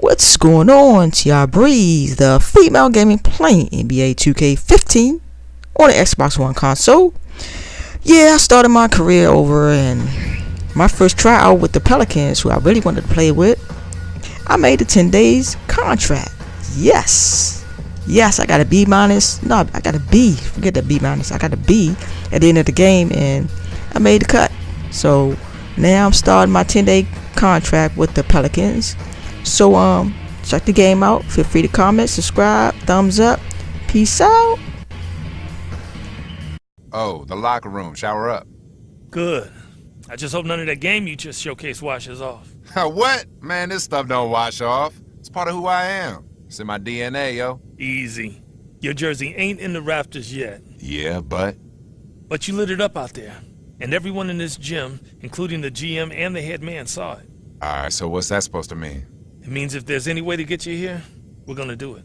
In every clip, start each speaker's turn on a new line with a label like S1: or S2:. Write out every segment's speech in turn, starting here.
S1: What's going on, TR Breeze, the female gaming playing NBA 2K15 on the Xbox One console. Yeah, I started my career over in my first tryout with the Pelicans, who I really wanted to play with. I made a 10 days contract. Yes, I got a B minus. No, I got a B. Forget that B minus. I got a B at the end of the game, and I made the cut. So now I'm starting my 10-day contract with the Pelicans. So check the game out. Feel free to comment, subscribe, thumbs up. Peace out.
S2: Oh, the locker room. Shower up.
S3: Good. I just hope none of that game you just showcased washes off.
S2: What? Man, this stuff don't wash off. It's part of who I am. It's in my DNA, yo.
S3: Easy. Your jersey ain't in the rafters yet.
S2: Yeah, but
S3: you lit it up out there. And everyone in this gym, including the GM and the head man, saw it.
S2: Alright, so what's that supposed to mean?
S3: It means if there's any way to get you here, we're gonna do it.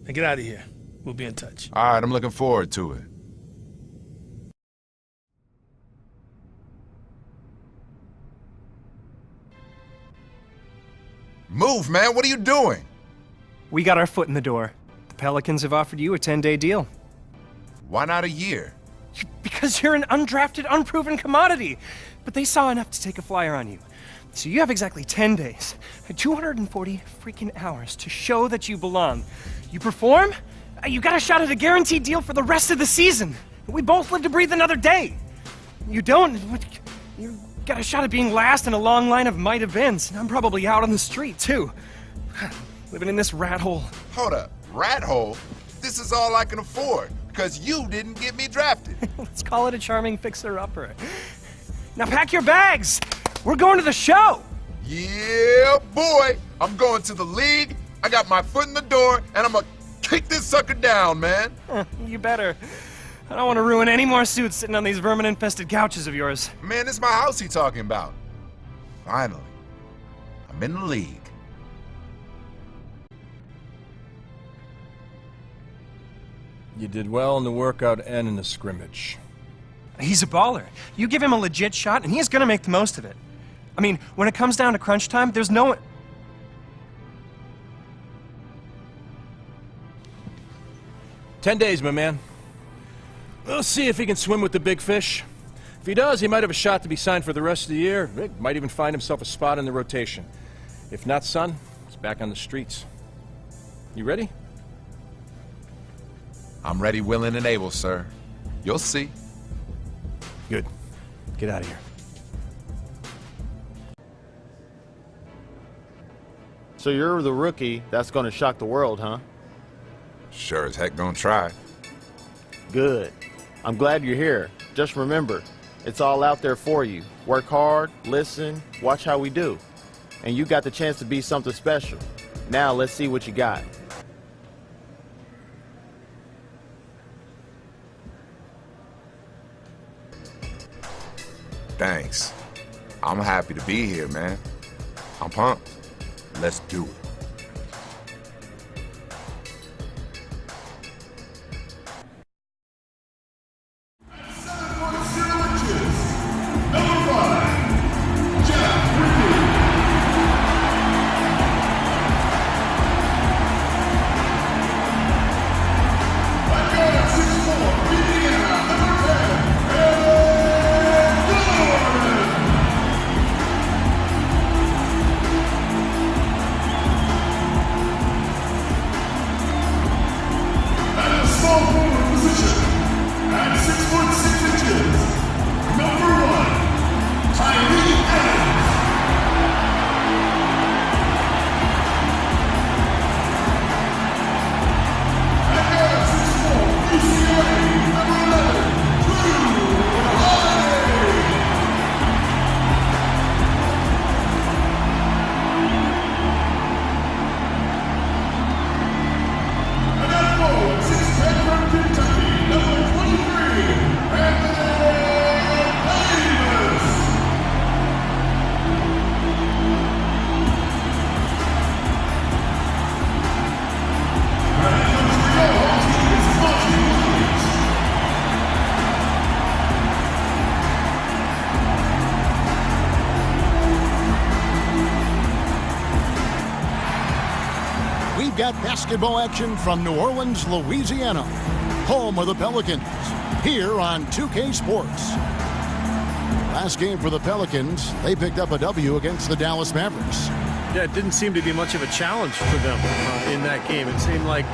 S3: Now get out of here. We'll be in touch.
S2: Alright, I'm looking forward to it. Move, man. What are you doing?
S4: We got our foot in the door. The Pelicans have offered you a 10-day deal.
S2: Why not a year?
S4: Because you're an undrafted, unproven commodity. But they saw enough to take a flyer on you. So you have exactly 10 days, 240 freaking hours to show that you belong. You perform, you got a shot at a guaranteed deal for the rest of the season. We both live to breathe another day. You don't, you got a shot at being last in a long line of might events, and I'm probably out on the street too. Living in this rat hole.
S2: Hold up. Rat hole? This is all I can afford, because you didn't get me drafted.
S4: Let's call it a charming fixer-upper. Now pack your bags! We're going to the show!
S2: Yeah, boy! I'm going to the league, I got my foot in the door, and I'm gonna kick this sucker down, man!
S4: You better. I don't want to ruin any more suits sitting on these vermin-infested couches of yours.
S2: Man, this is my house he talking about. Finally, I'm in the league.
S5: You did well in the workout and in the scrimmage.
S4: He's a baller. You give him a legit shot, and he's gonna make the most of it. I mean, when it comes down to crunch time, there's no...
S5: 10 days, my man. We'll see if he can swim with the big fish. If he does, he might have a shot to be signed for the rest of the year. He might even find himself a spot in the rotation. If not, son, he's back on the streets. You ready?
S2: I'm ready, willing, and able, sir. You'll see.
S5: Good. Get out of here.
S6: So you're the rookie that's gonna shock the world, huh?
S2: Sure as heck gonna try.
S6: Good. I'm glad you're here. Just remember, it's all out there for you. Work hard, listen, watch how we do. And you got the chance to be something special. Now let's see what you got.
S2: Thanks. I'm happy to be here, man. I'm pumped. Let's do it.
S7: got basketball action from New Orleans, Louisiana, home of the Pelicans, here on 2K Sports. Last game for the Pelicans, they picked up a W against the Dallas Mavericks.
S5: Yeah, it didn't seem to be much of a challenge for them in that game. It seemed like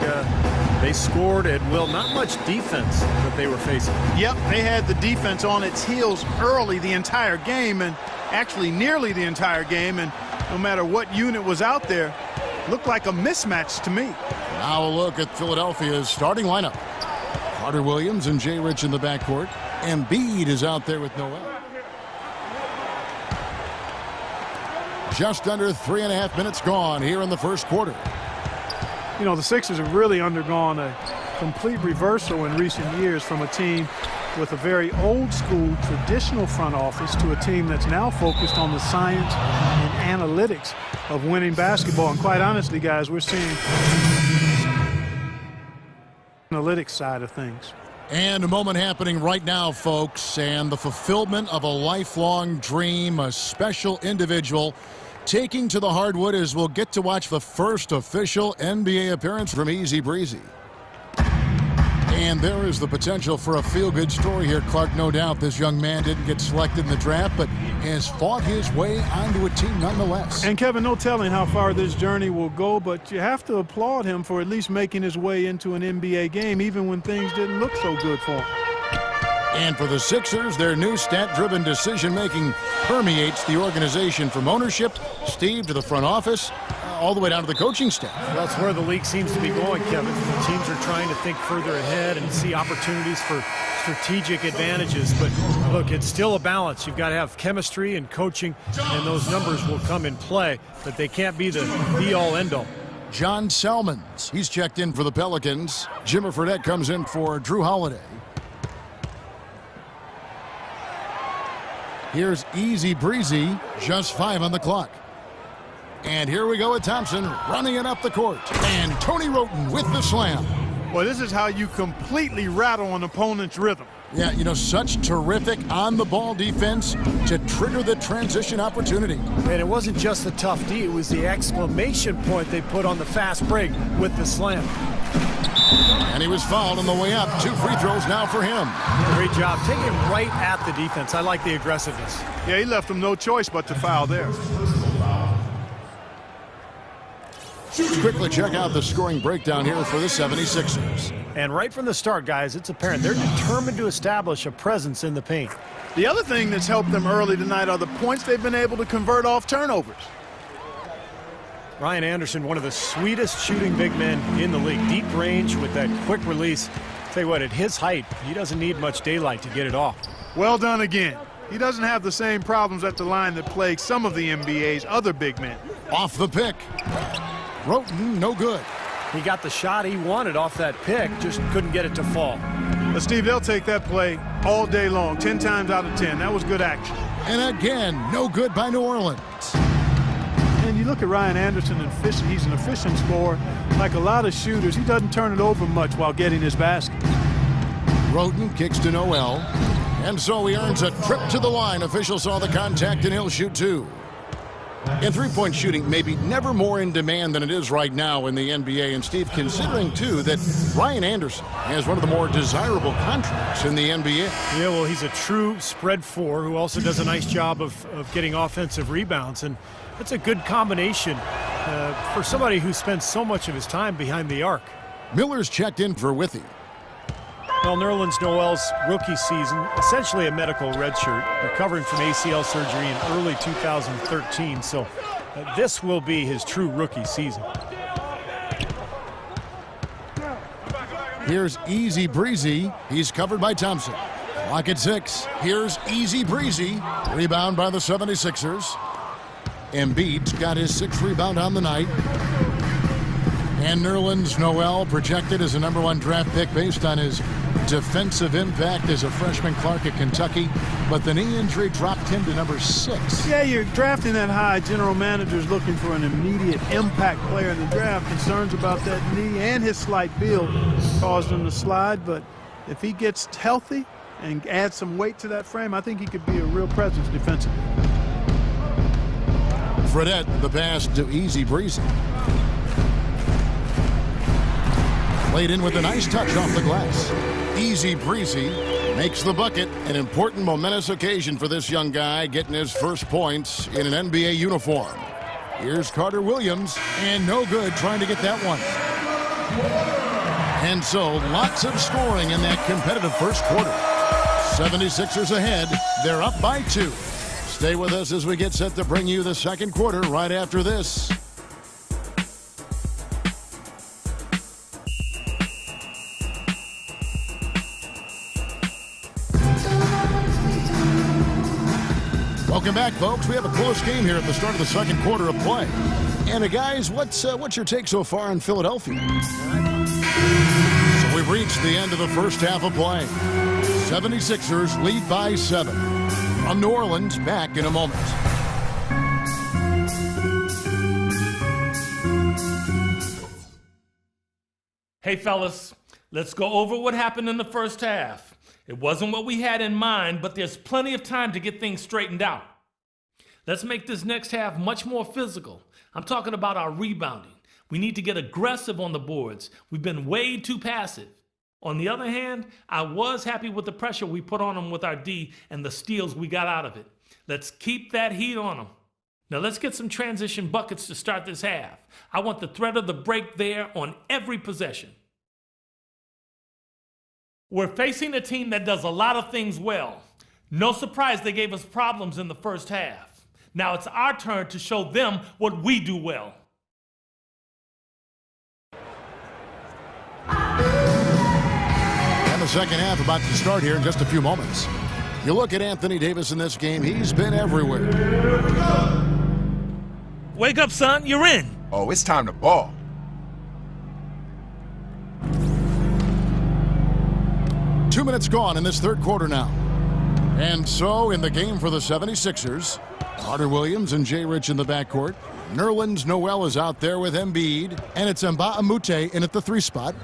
S5: they scored at will. Not much defense that they were facing.
S8: Yep, they had the defense on its heels early the entire game, and actually nearly the entire game, and no matter what unit was out there, looked like a mismatch to me.
S7: Now a look at Philadelphia's starting lineup. Carter Williams and Jay Rich in the backcourt. Embiid is out there with Noel. Just under 3.5 minutes gone here in the first quarter.
S9: You know, the Sixers have really undergone a complete reversal in recent years from a team with a very old school traditional front office to a team that's now focused on the science and analytics of winning basketball. And quite honestly, guys, we're seeing analytics side of things.
S7: And a moment happening right now, folks, and the fulfillment of a lifelong dream, a special individual taking to the hardwood as we'll get to watch the first official NBA appearance from Easy Breezy. And there is the potential for a feel-good story here, Clark. No doubt this young man didn't get selected in the draft, but has fought his way onto a team nonetheless.
S9: And, Kevin, no telling how far this journey will go, but you have to applaud him for at least making his way into an NBA game, even when things didn't look so good for him.
S7: And for the Sixers, their new stat-driven decision-making permeates the organization from ownership, Steve, to the front office, all the way down to the coaching staff.
S5: That's where the league seems to be going, Kevin. The teams are trying to think further ahead and see opportunities for strategic advantages. But, look, it's still a balance. You've got to have chemistry and coaching, and those numbers will come in play, but they can't be the be-all, end-all.
S7: John Salmons, he's checked in for the Pelicans. Jimmer Fredette comes in for Drew Holiday. Here's Easy Breezy, just 5 on the clock. And here we go with Thompson running it up the court. And Tony Roten with the slam.
S8: Well, this is how you completely rattle an opponent's rhythm.
S7: Yeah, you know, such terrific on-the-ball defense to trigger the transition opportunity.
S5: And it wasn't just the tough D, it was the exclamation point they put on the fast break with the slam.
S7: And he was fouled on the way up. 2 free throws now for him.
S5: Great job. Taking him right at the defense. I like the aggressiveness.
S8: Yeah, he left him no choice but to foul there.
S7: Let's quickly check out the scoring breakdown here for the 76ers.
S5: And right from the start, guys, it's apparent they're determined to establish a presence in the paint.
S8: The other thing that's helped them early tonight are the points they've been able to convert off turnovers.
S5: Ryan Anderson, one of the sweetest shooting big men in the league. Deep range with that quick release. Tell you what, at his height, he doesn't need much daylight to get it off.
S8: Well done again. He doesn't have the same problems at the line that plague some of the NBA's other big men.
S7: Off the pick. Roten, no good.
S5: He got the shot he wanted off that pick, just couldn't get it to fall.
S8: But Steve, they'll take that play all day long, 10 times out of 10. That was good action.
S7: And again, no good by New Orleans.
S9: And you look at Ryan Anderson, he's an efficient scorer. Like a lot of shooters, he doesn't turn it over much while getting his basket.
S7: Roten kicks to Noel. And so he earns a trip to the line. Officials saw the contact, and he'll shoot 2. And three-point shooting may be never more in demand than it is right now in the NBA. And, Steve, considering, too, that Ryan Anderson has one of the more desirable contracts in the NBA.
S5: Yeah, well, he's a true spread 4 who also does a nice job of getting offensive rebounds. And that's a good combination for somebody who spends so much of his time behind the arc.
S7: Miller's checked in for Withy.
S5: Well, Nerlens Noel's rookie season, essentially a medical redshirt, recovering from ACL surgery in early 2013. So this will be his true rookie season.
S7: Here's Easy Breezy. He's covered by Thompson. Clock at 6. Here's Easy Breezy. Rebound by the 76ers. Embiid's got his 6th rebound on the night. And Nerlens Noel projected as a #1 draft pick based on his defensive impact as a freshman, Clark, at Kentucky. But the knee injury dropped him to #6.
S9: Yeah, you're drafting that high. General manager's looking for an immediate impact player in the draft. Concerns about that knee and his slight build caused him to slide. But if he gets healthy and adds some weight to that frame, I think he could be a real presence defensively.
S7: Fredette, the pass to Easy Breezy. Played in with a nice touch off the glass. Easy breezy makes the bucket. An important momentous occasion for this young guy, getting his first points in an NBA uniform. Here's Carter Williams, and no good trying to get that one. And so, lots of scoring in that competitive first quarter. 76ers ahead. They're up by 2. Stay with us as we get set to bring you the second quarter right after this. Welcome back, folks. We have a close game here at the start of the second quarter of play. And guys, what's your take so far in Philadelphia? So we've reached the end of the first half of play. 76ers lead by 7. From New Orleans, back in a moment.
S3: Hey, fellas, let's go over what happened in the first half. It wasn't what we had in mind, but there's plenty of time to get things straightened out. Let's make this next half much more physical. I'm talking about our rebounding. We need to get aggressive on the boards. We've been way too passive. On the other hand, I was happy with the pressure we put on them with our D and the steals we got out of it. Let's keep that heat on them. Now let's get some transition buckets to start this half. I want the threat of the break there on every possession. We're facing a team that does a lot of things well. No surprise they gave us problems in the first half. Now it's our turn to show them what we do well.
S7: And the second half about to start here in just a few moments. You look at Anthony Davis in this game, he's been everywhere.
S3: Wake up, son, you're in.
S2: Oh, it's time to ball.
S7: Two minutes gone in this third quarter now. And so in the game for the 76ers, Carter Williams and Jay Rich in the backcourt. Nerlens Noel is out there with Embiid, and it's Mbah a Moute in at the 3 spot.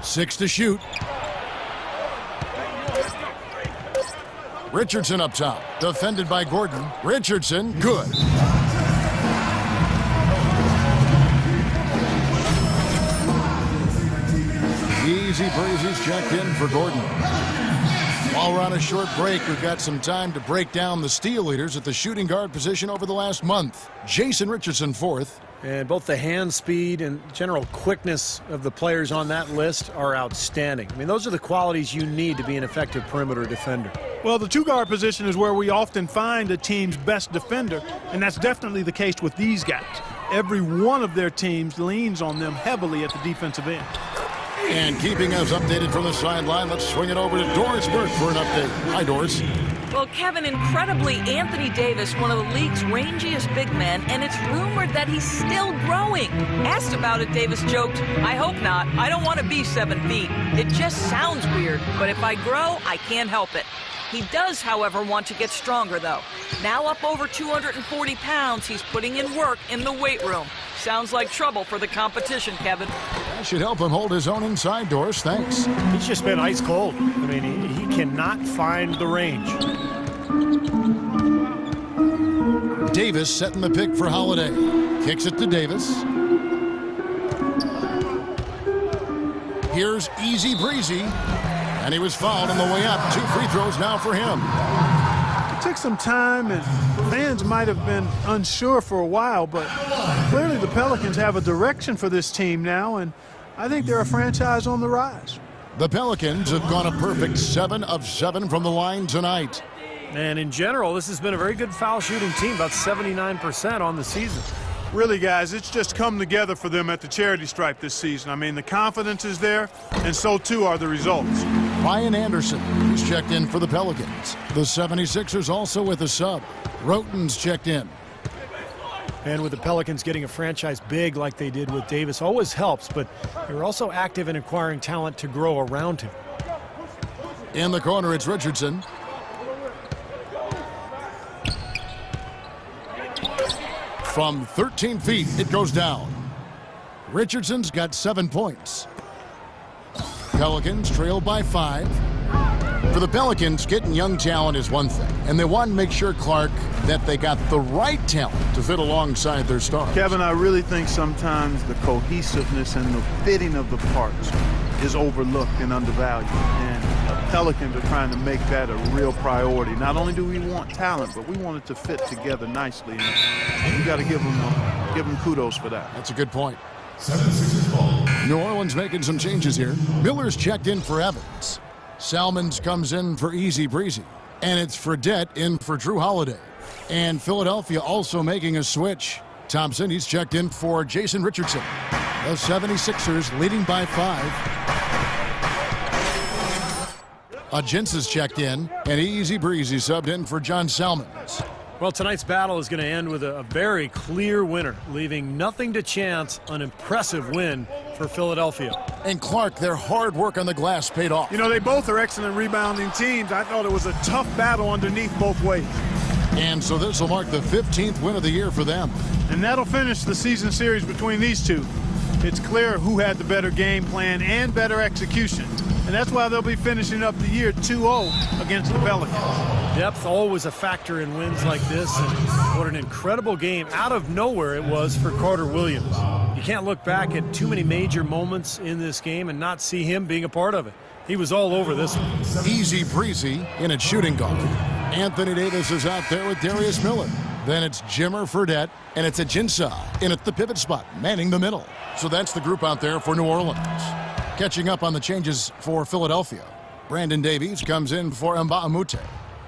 S7: 6 to shoot. Richardson up top, defended by Gordon. Richardson, good. Easy breezes checked in for Gordon. While we're on a short break, we've got some time to break down the steal leaders at the shooting guard position over the last month. Jason Richardson fourth.
S10: And both the hand speed and general quickness of the players on that list are outstanding. I mean, those are the qualities you need to be an effective perimeter defender.
S9: Well, the 2-guard position is where we often find a team's best defender, and that's definitely the case with these guys. Every one of their teams leans on them heavily at the defensive end.
S7: And keeping us updated from the sideline, let's swing it over to Doris Burke for an update. Hi, Doris.
S11: Well, Kevin, incredibly, Anthony Davis, one of the league's rangiest big men, and it's rumored that he's still growing. Asked about it, Davis joked, "I hope not. I don't want to be 7 feet. It just sounds weird, but if I grow, I can't help it." He does, however, want to get stronger, though. Now up over 240 pounds, he's putting in work in the weight room. Sounds like trouble for the competition, Kevin.
S7: That should help him hold his own inside, Doris. Thanks.
S10: He's just been ice cold. I mean, he cannot find the range.
S7: Davis setting the pick for Holiday. Kicks it to Davis. Here's Easy Breezy. And he was fouled on the way up. 2 free throws now for him.
S9: It took some time, and fans might have been unsure for a while, but clearly the Pelicans have a direction for this team now, and I think they're a franchise on the rise.
S7: The Pelicans have gone a perfect 7 of 7 from the line tonight.
S10: And in general, this has been a very good foul shooting team, about 79% on the season.
S9: Really, guys, it's just come together for them at the charity stripe this season. I mean, the confidence is there, and so too are the results.
S7: Ryan Anderson, who's checked in for the Pelicans. The 76ers also with a sub. Roten's checked in.
S10: And with the Pelicans getting a franchise big like they did with Davis always helps, but they're also active in acquiring talent to grow around him.
S7: In the corner, it's Richardson. From 13 feet, it goes down. Richardson's got 7 points. Pelicans trail by 5. For the Pelicans, getting young talent is one thing. and they want to make sure, Clark, that they got the right talent to fit alongside their stars.
S8: Kevin, I really think sometimes the cohesiveness and the fitting of the parts is overlooked and undervalued. And the Pelicans are trying to make that a real priority. Not only do we want talent, but we want it to fit together nicely. And you got to give them kudos for that.
S7: That's a good point. 76ers ball. New Orleans making some changes here. Miller's checked in for Evans. Salmons comes in for Easy Breezy. And it's Fredette in for Drew Holiday. And Philadelphia also making a switch. Thompson, he's checked in for Jason Richardson. The 76ers leading by 5. Agents is checked in, and Easy Breezy subbed in for John Salmons.
S10: Well, tonight's battle is going to end with a very clear winner, leaving nothing to chance. An impressive win for Philadelphia.
S7: And Clark, their hard work on the glass paid off.
S8: You know, they both are excellent rebounding teams. I thought it was a tough battle underneath both ways.
S7: And so this will mark the 15th win of the year for them.
S8: And that'll finish the season series between these two. It's clear who had the better game plan and better execution. And that's why they'll be finishing up the year 2-0 against the Pelicans.
S10: Depth always a factor in wins like this, and what an incredible game out of nowhere it was for Carter Williams. You can't look back at too many major moments in this game and not see him being a part of it. He was all over this one.
S7: Easy Breezy in at shooting guard. Anthony Davis is out there with Darius Miller. Then it's Jimmer Fredette, and it's Ajinça in at the pivot spot, manning the middle. So that's the group out there for New Orleans. Catching up on the changes for Philadelphia. Brandon Davies comes in for Mbamute.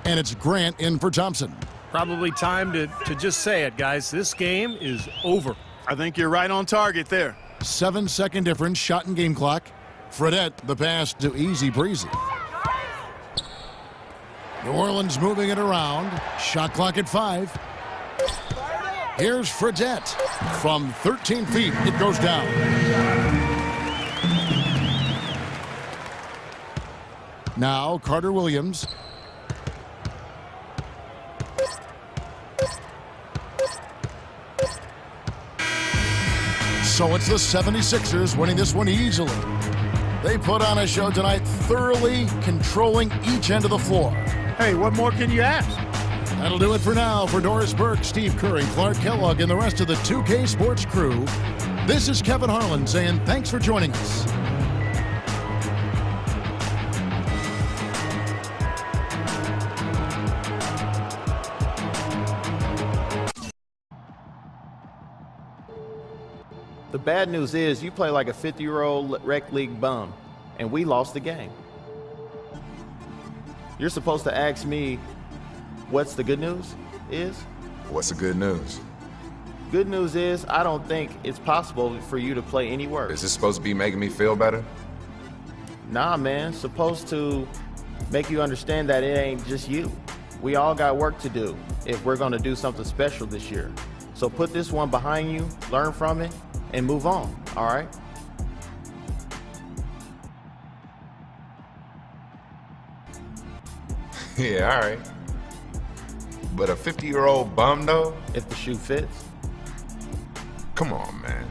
S7: And it's Grant in for Thompson.
S10: Probably time to just say it, guys. This game is over.
S8: I think you're right on target there.
S7: 7-second difference, shot and game clock. Fredette, the pass to Easy Breezy. New Orleans moving it around. Shot clock at 5. Here's Fredette. From 13 feet, it goes down. Now, Carter Williams. So it's the 76ers winning this one easily. They put on a show tonight, thoroughly controlling each end of the floor.
S8: Hey, what more can you ask?
S7: That'll do it for now. For Doris Burke, Steve Curry, Clark Kellogg, and the rest of the 2K Sports crew, this is Kevin Harlan saying thanks for joining us.
S6: The bad news is you play like a 50-year-old rec league bum, and we lost the game. You're supposed to ask me what's the good news is?
S2: What's the good news?
S6: Good news is I don't think it's possible for you to play any worse.
S2: Is this supposed to be making me feel better?
S6: Nah, man. Supposed to make you understand that it ain't just you. We all got work to do if we're going to do something special this year. So put this one behind you, learn from it, and move on, all right?
S2: Yeah, all right. But a 50-year-old bum, though?
S6: If the shoe fits.
S2: Come on, man.